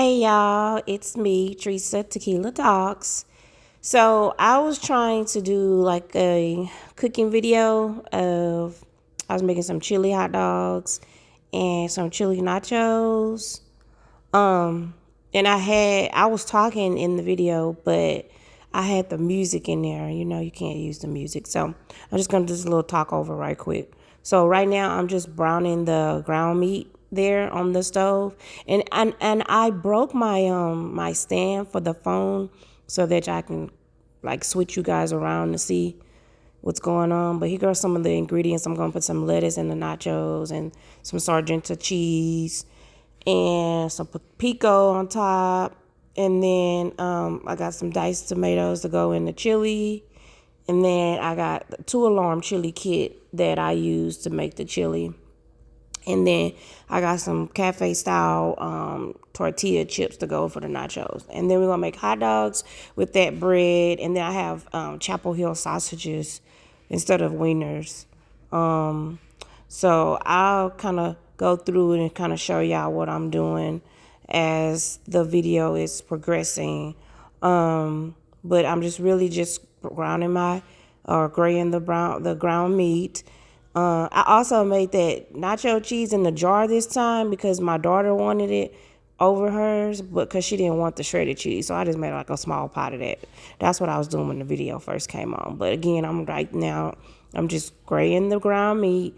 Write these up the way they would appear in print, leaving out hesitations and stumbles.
Hey y'all, it's me, Teresa Tequila Talks. So I was trying to do like a cooking video of I was making some chili hot dogs and some chili nachos. Um and I was talking in the video, but I had the music in there. You know, you can't use the music. So I'm just gonna do this little talk over right quick. So right now I'm just browning the ground meat there on the stove. And I broke my stand for the phone so that I can like switch you guys around to see what's going on. But here goes some of the ingredients. I'm gonna put some lettuce in the nachos and some Sargento cheese and some pico on top. And then I got some diced tomatoes to go in the chili. And then I got the 2 alarm chili kit that I use to make the chili. And then I got some cafe style tortilla chips to go for the nachos. And then we're going to make hot dogs with that bread. And then I have Chapel Hill sausages instead of wieners. So I'll kind of go through it and kind of show y'all what I'm doing as the video is progressing. But I'm just really just grounding my or graying the ground meat. I also made that nacho cheese in the jar this time because my daughter wanted it over hers, but because she didn't want the shredded cheese. So I just made like a small pot of that. That's what I was doing when the video first came on. But again, I'm just graying the ground meat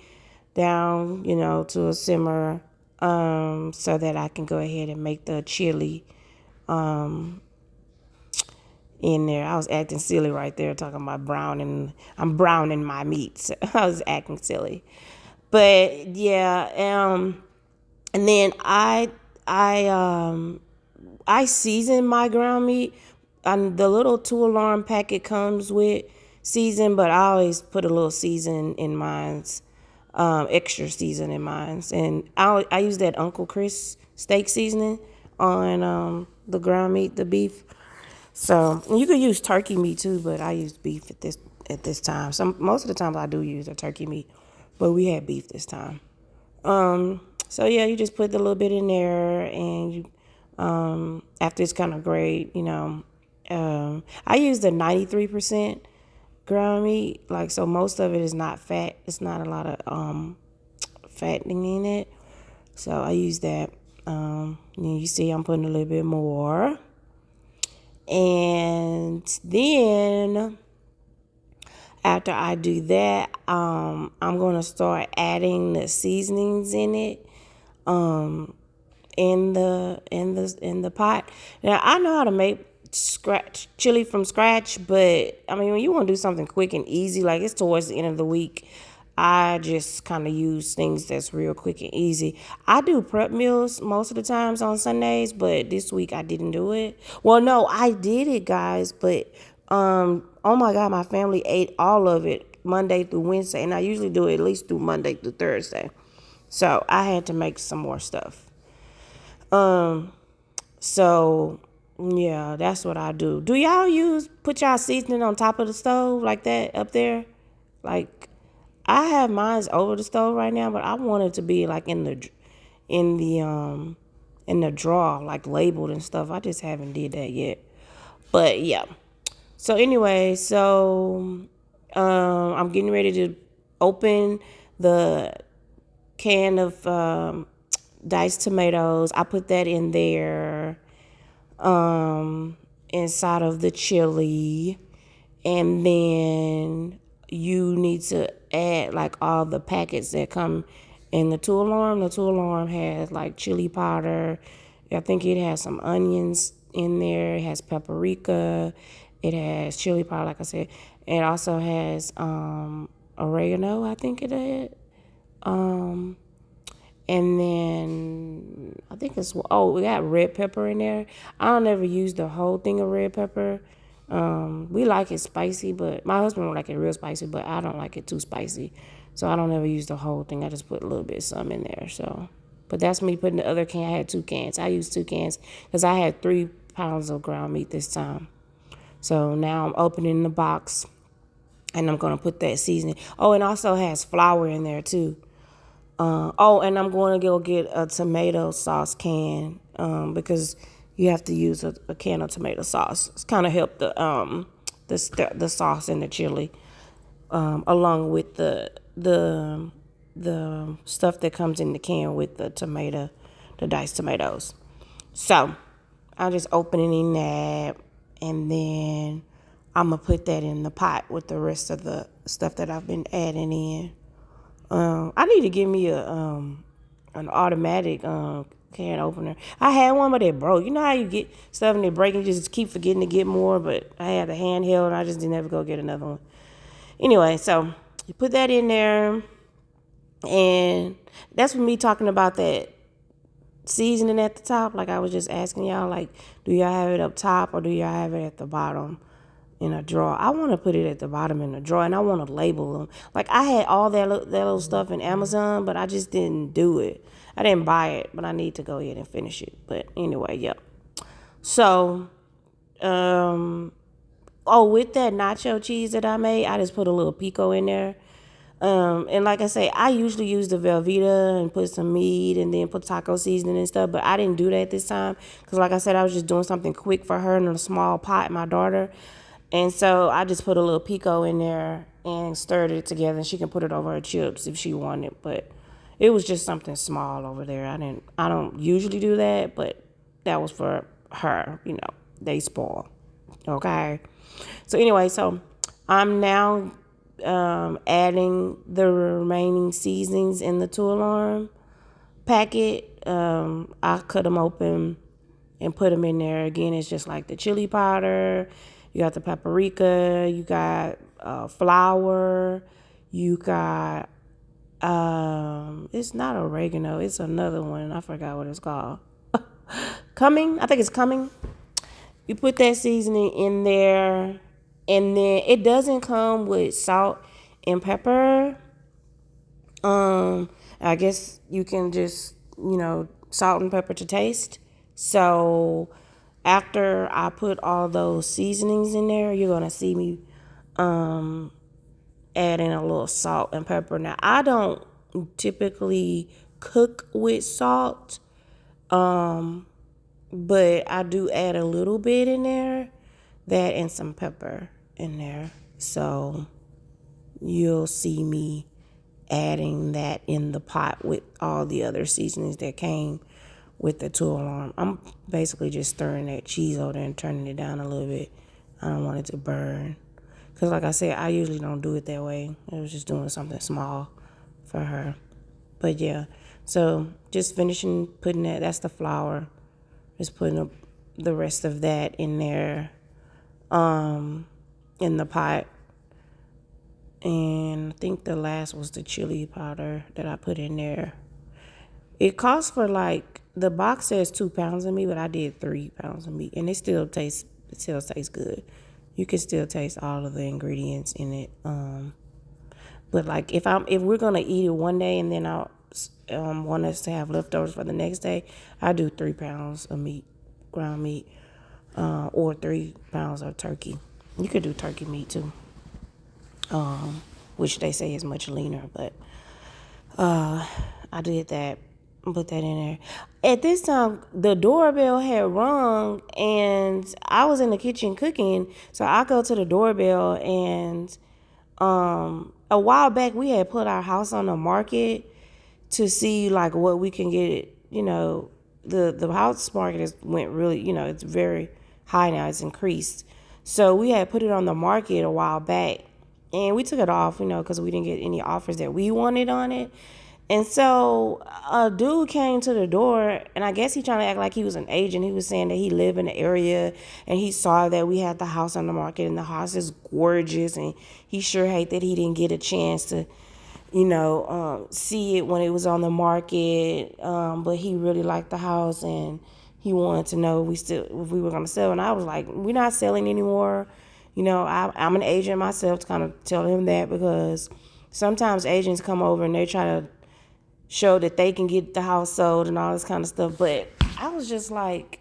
down, to a simmer, so that I can go ahead and make the chili in there. I was acting silly right there, talking about browning. I'm browning my meats. I was acting silly, but yeah. And then I season my ground meat. The little 2 alarm packet comes with season, but I always put a little season in mine's, extra season in mine's, and I use that Uncle Chris steak seasoning on the ground meat, the beef. So you could use turkey meat too, but I use beef at this time. Most of the times I do use a turkey meat, but we had beef this time. So yeah, you just put a little bit in there, and you after it's kind of great, I use the 93% ground meat, like, so most of it is not fat. It's not a lot of fattening in it, so I use that. And you see, I'm putting a little bit more. And then after I do that, I'm gonna start adding the seasonings in it, in the pot. Now I know how to make scratch chili from scratch, but I mean, when you want to do something quick and easy, like it's towards the end of the week, I just kind of use things that's real quick and easy. I do prep meals most of the times on Sundays, but this week I didn't do it. Well, no, I did it, guys, but oh my God, my family ate all of it Monday through Wednesday, and I usually do it at least through Monday through Thursday. So I had to make some more stuff. So yeah, that's what I do. Do y'all put y'all seasoning on top of the stove like that up there? Like, I have mine's over the stove right now, but I want it to be like in the in the drawer, like labeled and stuff. I just haven't did that yet. But yeah. So anyway, I'm getting ready to open the can of diced tomatoes. I put that in there, inside of the chili, and then you need to add like all the packets that come in the 2 alarm. The 2 alarm has like chili powder. I think it has some onions in there. It has paprika. It has chili powder, like I said. It also has oregano, I think it had. And then I think we got red pepper in there. I don't ever use the whole thing of red pepper. We like it spicy, but my husband don't like it real spicy, but I don't like it too spicy. So I don't ever use the whole thing. I just put a little bit of some in there. So, but that's me putting the other can. I had 2 cans. I used 2 cans because I had 3 pounds of ground meat this time. So now I'm opening the box, and I'm going to put that seasoning. Oh, and also has flour in there too. And I'm going to go get a tomato sauce can, because you have to use a can of tomato sauce. It's kind of help the sauce and the chili, along with the stuff that comes in the can with the diced tomatoes. So I'll just open it in that, and then I'm gonna put that in the pot with the rest of the stuff that I've been adding in. I need to give me an automatic can opener. I had one, but it broke. You know how you get stuff and it break and you just keep forgetting to get more, but I had a handheld and I just didn't ever go get another one. Anyway, so you put that in there, and that's with me talking about that seasoning at the top. Like I was just asking y'all, like, do y'all have it up top or do y'all have it at the bottom in a drawer? I want to put it at the bottom in a drawer, and I want to label them. Like I had all that little stuff in Amazon, but I just didn't do it. I didn't buy it, but I need to go ahead and finish it. But anyway, yep. So, with that nacho cheese that I made, I just put a little pico in there. And like I say, I usually use the Velveeta and put some meat and then put taco seasoning and stuff, but I didn't do that this time because, like I said, I was just doing something quick for her in a small pot, my daughter. And so I just put a little pico in there and stirred it together, and she can put it over her chips if she wanted. But it was just something small over there. I don't usually do that, but that was for her. They spoil. Okay. So anyway, I'm now adding the remaining seasonings in the two alarm packet. I cut them open and put them in there. Again, it's just like the chili powder. You got the paprika. You got flour. You got it's not oregano. It's another one. I forgot what it's called. Cumin. I think it's cumin. You put that seasoning in there, and then it doesn't come with salt and pepper. I guess you can just, salt and pepper to taste. So after I put all those seasonings in there, you're gonna see me add in a little salt and pepper. Now I don't typically cook with salt, but I do add a little bit in there, that and some pepper in there. So you'll see me adding that in the pot with all the other seasonings that came with the two alarm. I'm basically just stirring that cheese over there and turning it down a little bit. I don't want it to burn. Because like I said, I usually don't do it that way. I was just doing something small for her. But yeah, so just finishing putting that's the flour. Just putting the rest of that in there, in the pot. And I think the last was the chili powder that I put in there. It costs for the box says 2 pounds of meat, but I did 3 pounds of meat, and it still tastes good. You can still taste all of the ingredients in it. But if we're gonna eat it one day and then I'll want us to have leftovers for the next day, I do 3 pounds of meat, ground meat, or 3 pounds of turkey. You could do turkey meat too, which they say is much leaner, but I did that, put that in there. At this time, the doorbell had rung, and I was in the kitchen cooking, so I go to the doorbell, and a while back we had put our house on the market to see what we can get. The house market went really, it's very high now. It's increased. So we had put it on the market a while back, and we took it off, because we didn't get any offers that we wanted on it. And so a dude came to the door, and I guess he trying to act like he was an agent. He was saying that he lived in the area, and he saw that we had the house on the market, and the house is gorgeous, and he sure hate that he didn't get a chance to, see it when it was on the market. But he really liked the house, and he wanted to know if we were going to sell. And I was like, we're not selling anymore. I'm an agent myself, to kind of tell him that, because sometimes agents come over and they try to show that they can get the house sold and all this kind of stuff. But I was just like,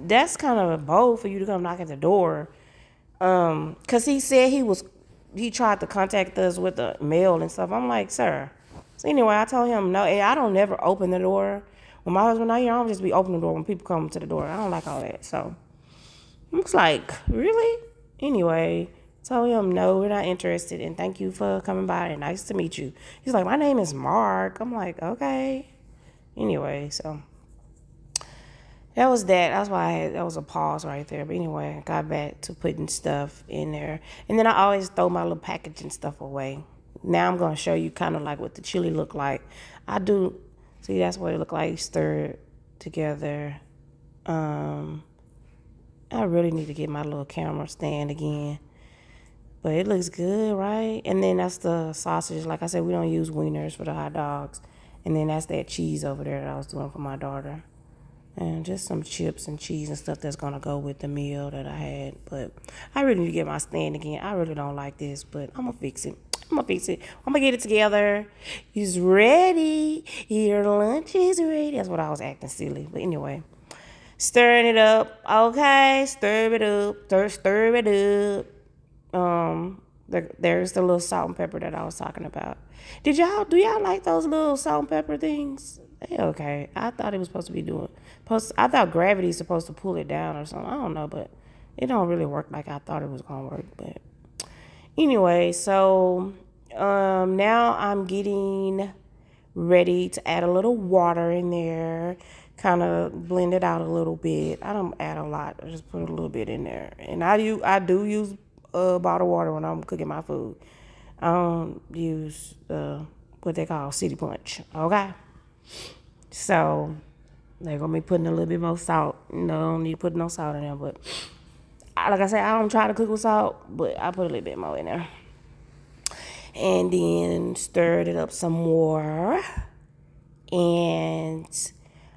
that's kind of bold for you to come knock at the door. Because he said he tried to contact us with the mail and stuff. I'm like, sir. So anyway, I told him, no, I don't never open the door when my husband not here, I don't just be opening the door when people come to the door. I don't like all that. So I was like, really? Anyway, told him no, we're not interested, and thank you for coming by and nice to meet you. He's like, my name is Mark. I'm like, okay. Anyway, so that was that. That's why that was a pause right there. But anyway, I got back to putting stuff in there. And then I always throw my little packaging stuff away. Now I'm going to show you kind of like what the chili look like. I do, see, that's what it look like, stirred together. I really need to get my little camera stand again. But it looks good, right? And then that's the sausage. Like I said, we don't use wieners for the hot dogs. And then that's that cheese over there that I was doing for my daughter. And just some chips and cheese and stuff that's going to go with the meal that I had. But I really need to get my stand again. I really don't like this, but I'm going to fix it. I'm going to get it together. It's ready. Your lunch is ready. That's what I was acting silly. But anyway, stirring it up. Okay, stir it up. Stir it up. There's the little salt and pepper that I was talking about. Do y'all like those little salt and pepper things? They okay. I thought it was supposed to be I thought gravity's supposed to pull it down or something. I don't know, but it don't really work like I thought it was gonna work. But anyway, so now I'm getting ready to add a little water in there, kind of blend it out a little bit. I don't add a lot. I just put a little bit in there, and I do use bottled water when I'm cooking my food. I don't use what they call city punch. Okay, so they're gonna be putting a little bit more salt. No, I don't need to put no salt in there, but like I said, I don't try to cook with salt, but I put a little bit more in there. And then stirred it up some more. And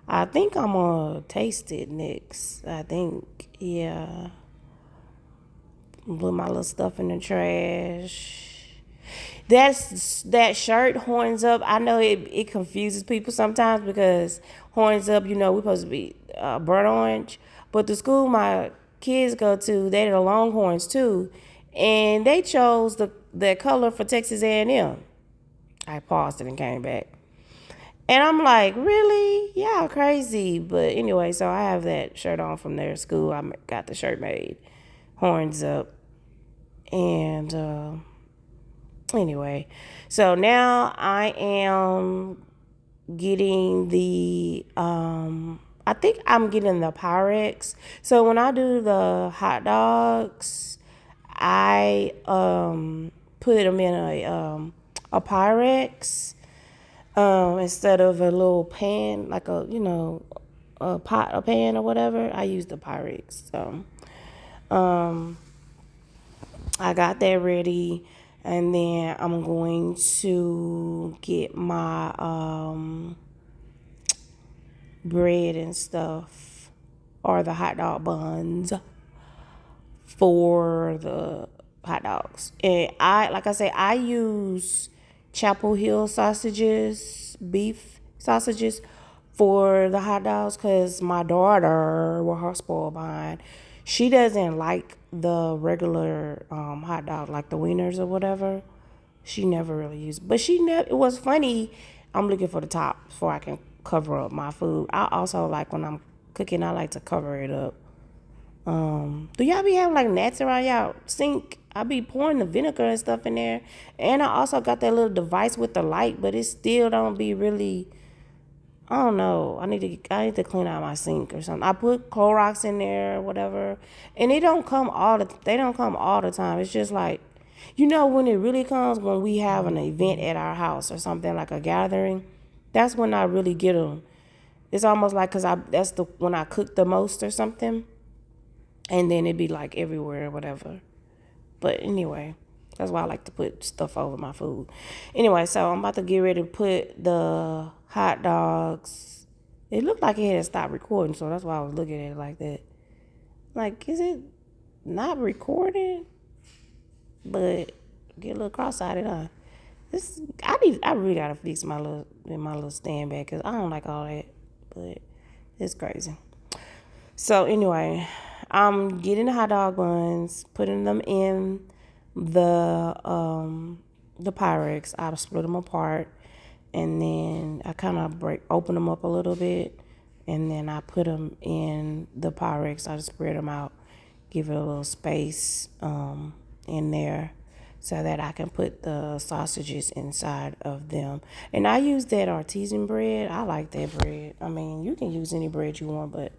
I think I'm gonna taste it next. I think, yeah. Put my little stuff in the trash. That shirt, Horns Up. I know it confuses people sometimes because Horns Up, we're supposed to be burnt orange. But the school my kids go to, they're the Longhorns too. And they chose the color for Texas A&M. I paused it and came back. And I'm like, really? Y'all crazy. But anyway, so I have that shirt on from their school. I got the shirt made. Horns Up. And anyway, so now I am getting I think I'm getting the Pyrex. So when I do the hot dogs, I put them in a Pyrex instead of a little pan, like a a pan or whatever. I use the Pyrex. So I got that ready, and then I'm going to get my bread and stuff, or the hot dog buns for the hot dogs. And I use Chapel Hill beef sausages for the hot dogs, because my daughter, with her spoiled mind, she doesn't like the regular hot dog, like the wieners or whatever. She never really used, but it was funny. I'm looking for the top before I can cover up my food. I also like, when I'm cooking, I like to cover it up. Do y'all be having like gnats around y'all sink? I be pouring the vinegar and stuff in there, and I also got that little device with the light, but it still don't be really. I don't know. I need to clean out my sink or something. I put Clorox in there or whatever, and they don't come all the time. It's just like, when it really comes, when we have an event at our house or something, like a gathering. That's when I really get them. It's almost like, because that's when I cook the most or something, and then it'd be like everywhere or whatever. But anyway, that's why I like to put stuff over my food. Anyway, so I'm about to get ready to put the hot dogs. It looked like it had stopped recording, so that's why I was looking at it like that. Like, is it not recording? But get a little cross-eyed, huh? I really gotta fix my little stand back, because I don't like all that. But it's crazy. So anyway, I'm getting the hot dog buns, putting them in the Pyrex. I'll split them apart, and then I kind of open them up a little bit, and then I put them in the Pyrex. I just spread them out, give it a little space in there, so that I can put the sausages inside of them. And I use that artisan bread. I like that bread. I mean, you can use any bread you want, but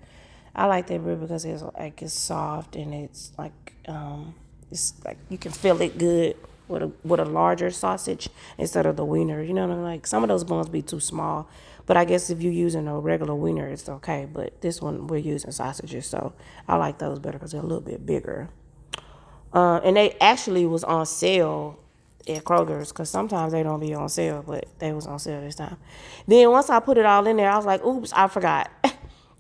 I like that bread because it's soft, and it's like you can feel it good with a larger sausage instead of the wiener. You know what I mean? Like some of those buns be too small, but I guess if you're using a regular wiener, it's okay. But this one we're using sausages, so I like those better because they're a little bit bigger. And they actually was on sale at Kroger's because sometimes they don't be on sale, but they was on sale this time. Then once I put it all in there, I was like, oops, I forgot.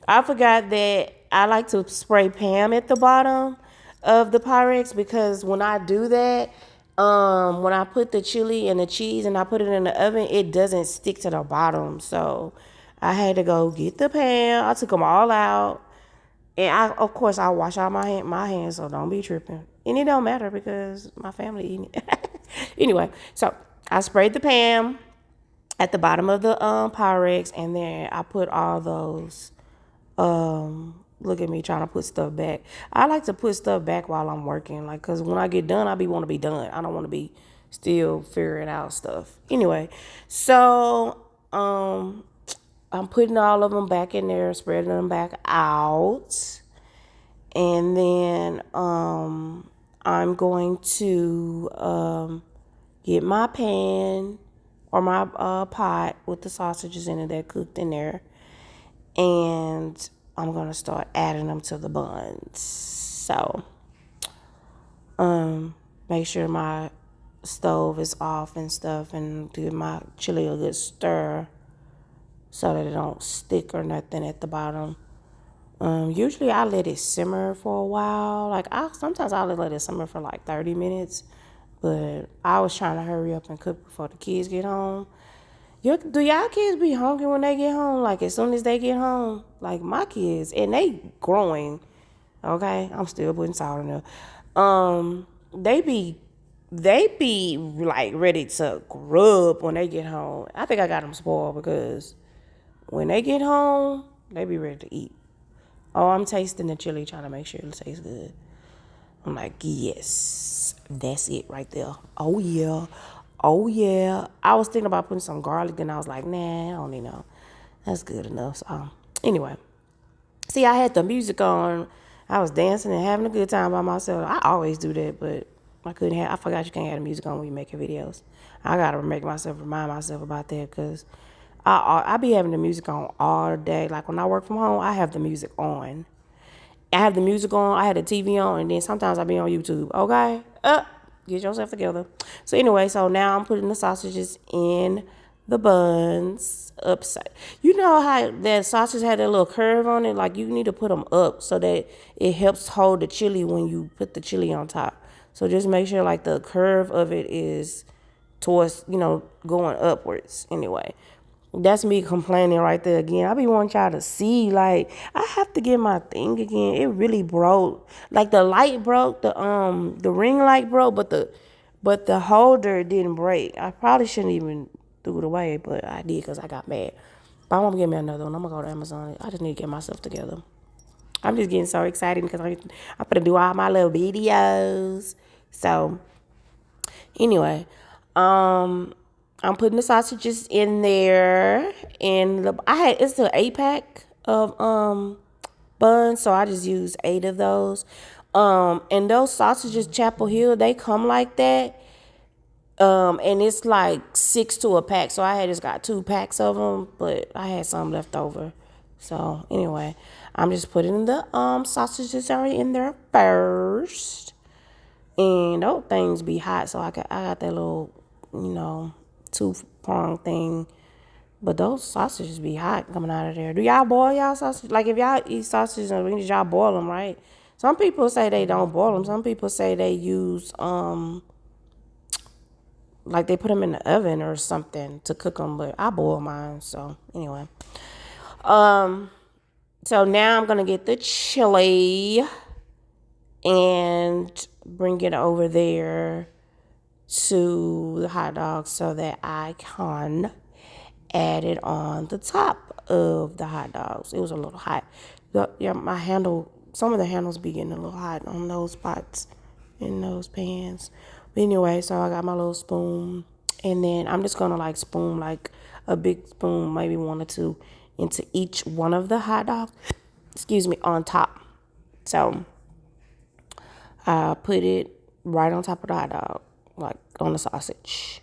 I forgot that I like to spray Pam at the bottom of the Pyrex because when I do that, when I put the chili and the cheese and I put it in the oven, it doesn't stick to the bottom. So I had to go get the pan. I took them all out. And of course, I wash out my hands, so don't be tripping. And it don't matter because my family eating it. Anyway, so I sprayed the pan at the bottom of the Pyrex, and then I put all those. Look at me trying to put stuff back. I like to put stuff back while I'm working, like, cause when I get done, want to be done. I don't want to be still figuring out stuff. Anyway, so I'm putting all of them back in there, spreading them back out. And then I'm going to get my pan or my pot with the sausages in it that cooked in there. And I'm going to start adding them to the buns. So make sure my stove is off and stuff, and give my chili a good stir so that it don't stick or nothing at the bottom. Usually I let it simmer for a while. Like sometimes I'll let it simmer for like 30 minutes, but I was trying to hurry up and cook before the kids get home. Do y'all kids be hungry when they get home? Like as soon as they get home? Like my kids, and they growing. Okay, I'm still putting salt in there. They be like ready to grub when they get home. I think I got them spoiled because when they get home, they be ready to eat. Oh, I'm tasting the chili, trying to make sure it tastes good. I'm like, yes, that's it right there. Oh, yeah. Oh, yeah. I was thinking about putting some garlic, and I was like, nah, I don't need no. That's good enough. So, anyway. See, I had the music on. I was dancing and having a good time by myself. I always do that, but I forgot you can't have the music on when you're making videos. I got to remind myself about that because I be having the music on all day. Like when I work from home, I have the music on. I have the music on, I had the TV on, and then sometimes I be on YouTube. Okay? Get yourself together. So anyway, so now I'm putting the sausages in the buns upside. You know how that sausage had that little curve on it? Like you need to put them up so that it helps hold the chili when you put the chili on top. So just make sure like the curve of it is towards, going upwards anyway. That's me complaining right there again. I be wanting y'all to see, like, I have to get my thing again. It really broke. Like the light broke, the ring light broke, but the holder didn't break. I probably shouldn't even threw it away, but I did because I got mad. But I'm gonna get me another one. I'm gonna go to Amazon. I just need to get myself together. I'm just getting so excited because I'm gonna do all my little videos. So anyway, I'm putting the sausages in there, and it's an 8-pack of buns, so I just use 8 of those. And those sausages, Chapel Hill, they come like that. And it's like 6 to a pack, so I had just got 2 packs of them, but I had some left over. So anyway, I'm just putting the sausages already in there first. And those things be hot, so I got that little, 2-prong thing. But those sausages be hot coming out of there. Do y'all boil y'all sausage? Like if y'all eat sausages, y'all boil them, right? Some people say they don't boil them. Some people say they use like they put them in the oven or something to cook them. But I boil mine. So anyway, so now I'm gonna get the chili and bring it over there to the hot dog so that I can added on the top of the hot dogs. It was a little hot. Yeah, my handle, some of the handles be getting a little hot on those pots in those pans. But anyway, so I got my little spoon, and then I'm just gonna like spoon like a big spoon, maybe one or two, into each one of the hot dogs. Excuse me, on top. So I put it right on top of the hot dog, like on the sausage.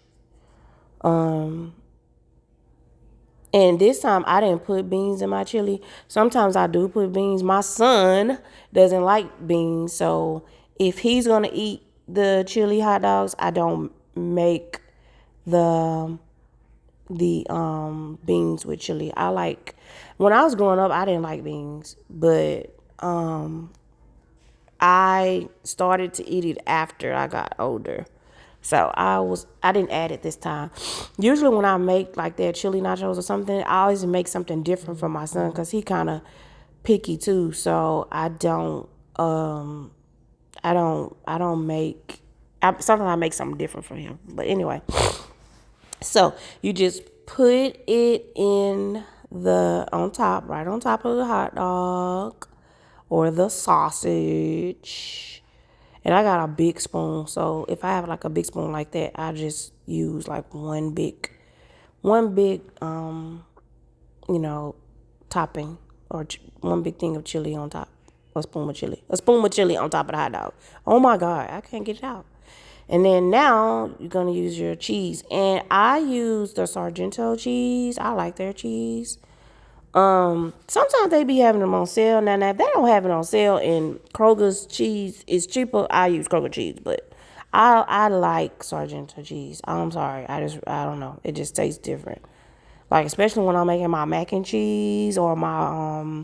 And this time I didn't put beans in my chili. Sometimes I do put beans. My son doesn't like beans, so if he's gonna eat the chili hot dogs, I don't make the beans with chili. I like, when I was growing up, I didn't like beans, but I started to eat it after I got older. So I didn't add it this time. Usually when I make like that chili nachos or something, I always make something different for my son because he kind of picky too. So I don't make, sometimes I make something different for him. But anyway, so you just put it in on top, right on top of the hot dog or the sausage. And I got a big spoon, so if I have like a big spoon like that, I just use like one big, topping, or one big thing of chili on top, a spoon of chili on top of the hot dog. Oh my God, I can't get it out. And then now you're gonna use your cheese, and I use the Sargento cheese. I like their cheese. Sometimes they be having them on sale. Now if they don't have it on sale and Kroger's cheese is cheaper, I use Kroger cheese. But I like Sargento cheese. I'm sorry, I don't know. It just tastes different. Like especially when I'm making my mac and cheese or my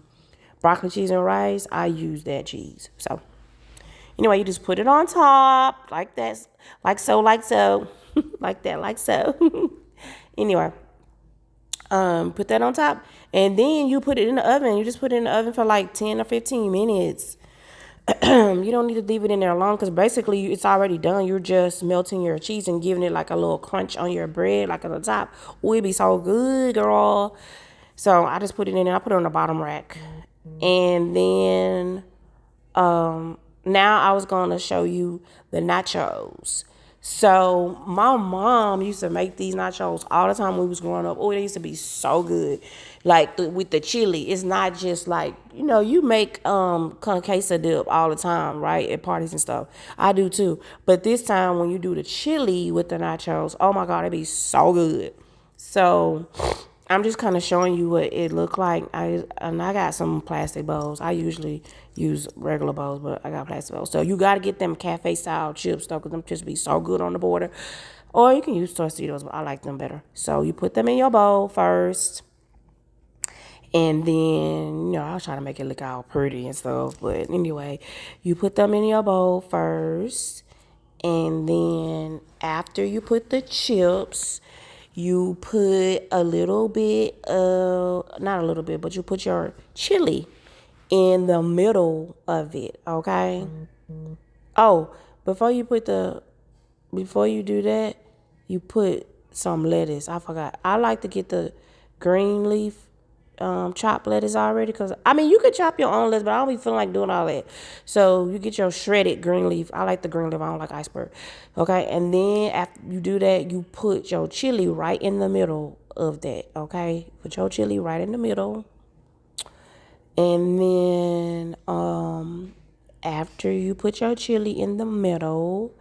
broccoli cheese and rice, I use that cheese. So anyway, you just put it on top like that, like so, like that, like so. Anyway. Put that on top, and then you put it in the oven. You just put it in the oven for like 10 or 15 minutes. You don't need to leave it in there long because basically it's already done. You're just melting your cheese and giving it like a little crunch on your bread, like on the top. Oh, it'd be so good, girl. So I just put it in there. I put it on the bottom rack. And then now I was going to show you the nachos. So my mom used to make these nachos all the time when we was growing up. Oh, they used to be so good. Like with the chili, it's not just like, you make con queso dip all the time, right? At parties and stuff. I do too. But this time when you do the chili with the nachos, oh my God, it'd be so good. So I'm just kind of showing you what it looked like. I got some plastic bowls. I usually use regular bowls, but I got plastic bowls. So you got to get them cafe style chips though, because them chips be so good on the border. Or you can use Tostitos, but I like them better. So you put them in your bowl first. And then, I was trying to make it look all pretty and stuff. But anyway, you put them in your bowl first. And then after you put the chips, you put a little bit of, not a little bit, but you put your chili in the middle of it, okay? Oh, before you do that, you put some lettuce. I forgot. I like to get the green leaf chopped lettuce already, because you could chop your own lettuce, but I don't be feeling like doing all that. So you get your shredded green leaf. I like the green leaf. I don't like iceberg. Okay, and then after you do that, you put your chili right in the middle of that. Okay, put your chili right in the middle, and then after you put your chili in the middle,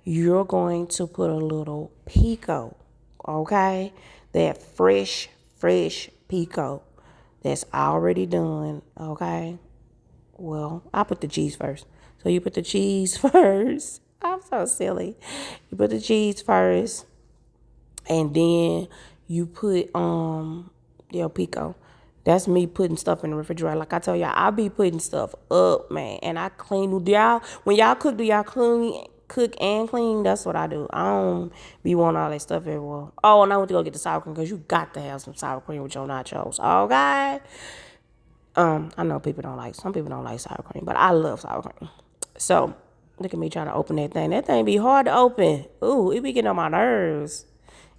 you're going to put a little pico. Okay, that fresh pico that's already done, okay? Well, I put the cheese first. So you put the cheese first. I'm so silly. You put the cheese first, and then you put your pico. That's me putting stuff in the refrigerator. Like I tell y'all, I be putting stuff up, man. And I clean. Do y'all, when y'all cook, do y'all cook and clean? That's what I do. I don't be wanting all that stuff everywhere. Oh, and I went to go get the sour cream, because you got to have some sour cream with your nachos. Okay? I know some people don't like sour cream, but I love sour cream. So look at me trying to open that thing. That thing be hard to open. Ooh, it be getting on my nerves.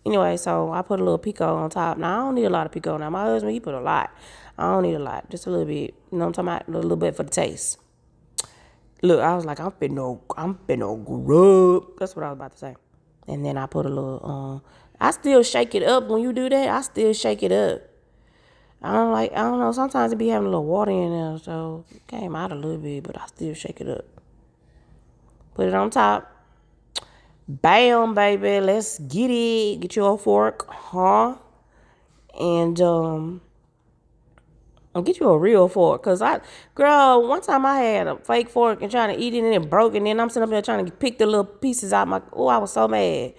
Anyway, so I put a little pico on top. Now, I don't need a lot of pico. Now, my husband, he put a lot. I don't need a lot. Just a little bit. You know what I'm talking about? A little bit for the taste. Look, I was like, I'm finna grub. That's what I was about to say. And then I put a little, I still shake it up when you do that. I still shake it up. I don't know, sometimes it be having a little water in there, so it came out a little bit, but I still shake it up. Put it on top. Bam, baby, let's get it. Get your fork, huh? And, I'll get you a real fork. Cause girl, one time I had a fake fork and trying to eat it and it broke. And then I'm sitting up there trying to pick the little pieces out I was so mad.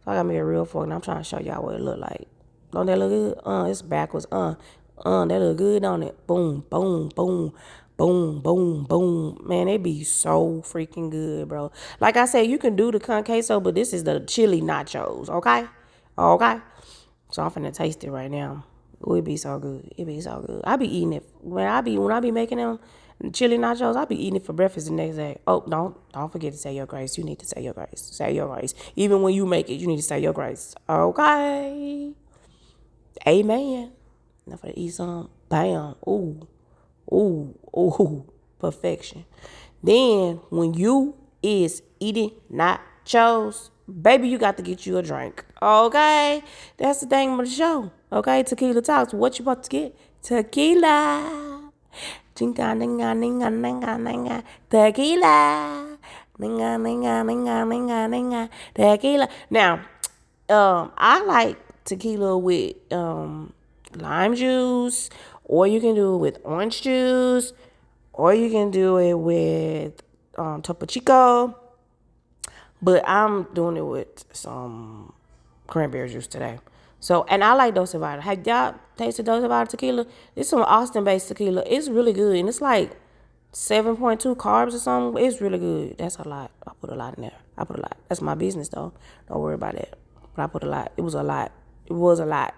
So I got me a real fork and I'm trying to show y'all what it look like. Don't that look good? It's backwards. That look good, don't it? Boom, boom, boom, boom, boom, boom. Man, they be so freaking good, bro. Like I said, you can do the con queso, but this is the chili nachos, okay? Okay? So I'm finna taste it right now. Ooh, it be so good. It be so good. I be eating it when I be making them chili nachos. I be eating it for breakfast the next day. Oh, don't forget to say your grace. You need to say your grace. Say your grace. Even when you make it, you need to say your grace. Okay. Amen. Now for to eat some. Bam. Ooh. Ooh. Ooh. Perfection. Then when you is eating nachos, baby, you got to get you a drink. Okay? That's the thing of the show. Okay? Tequila Talks. What you about to get? Tequila. Tequila. Tequila. Now, I like tequila with lime juice, or you can do it with orange juice, or you can do it with Topo Chico. But I'm doing it with some cranberry juice today. So, and I like Dose Vita. Have y'all tasted Dose Vita tequila? It's some Austin-based tequila. It's really good. And it's like 7.2 carbs or something. It's really good. That's a lot. I put a lot in there. I put a lot. That's my business, though. Don't worry about that. But I put a lot. It was a lot. It was a lot.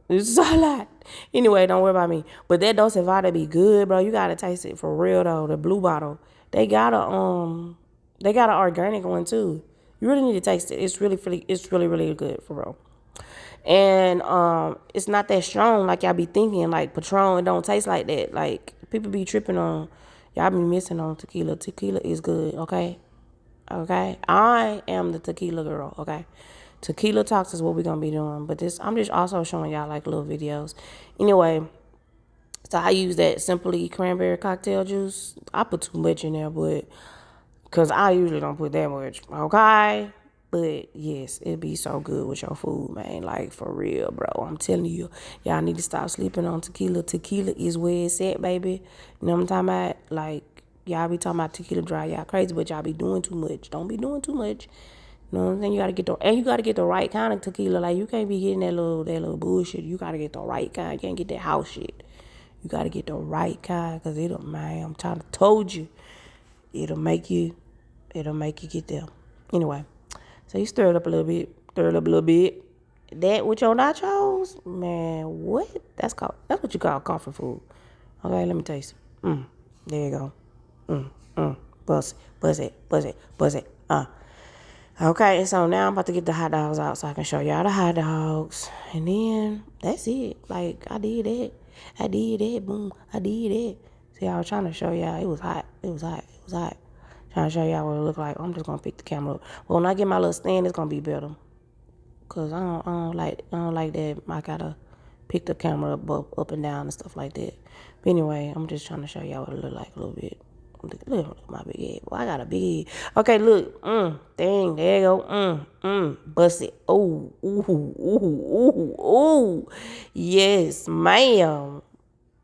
It's a lot. Anyway, don't worry about me. But that Dose Vita be good, bro. You gotta taste it for real though. The blue bottle. They got an organic one too. You really need to taste it. It's really good for real. And it's not that strong like y'all be thinking. Like Patron, it don't taste like that. Like people be tripping on. Y'all be missing on tequila. Tequila is good, okay? Okay? I am the tequila girl, okay? Tequila Talks is what we're going to be doing. But I'm just also showing y'all like little videos. Anyway, so I use that Simply cranberry cocktail juice. I put too much in there, but because I usually don't put that much, okay? But yes, it be so good with your food, man. Like for real, bro. I'm telling you, y'all need to stop sleeping on tequila. Tequila is where it's at, baby. You know what I'm talking about? Like, y'all be talking about tequila dry. Y'all crazy, but y'all be doing too much. Don't be doing too much. You know what I'm saying? You gotta get the right kind of tequila. Like you can't be getting that little bullshit. You gotta get the right kind. You can't get that house shit. You gotta get the right kind, cause I'm trying to told you, it'll make you get there. Anyway, so you stir it up a little bit. That with your nachos, man, what? That's what you call comfort food. Okay, let me taste it. There you go. Buzz it. Okay, so now I'm about to get the hot dogs out so I can show y'all the hot dogs. And then that's it. Like, I did that. Boom. I did that. See, I was trying to show y'all. It was hot. Trying to show y'all what it looked like. I'm just going to pick the camera up. But when I get my little stand, it's going to be better. Because I don't like that. I got to pick the camera up and down and stuff like that. But anyway, I'm just trying to show y'all what it look like a little bit. Look at my big head. Boy, I got a big head. Okay, look. Dang, there you go. Bust it. Ooh. Yes, ma'am.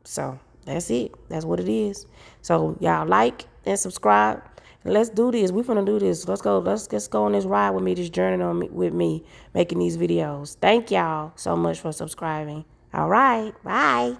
So, that's it. That's what it is. So, y'all like and subscribe. And let's do this. We finna do this. Let's go. Let's go on this ride with me, this journey with me, making these videos. Thank y'all so much for subscribing. All right. Bye.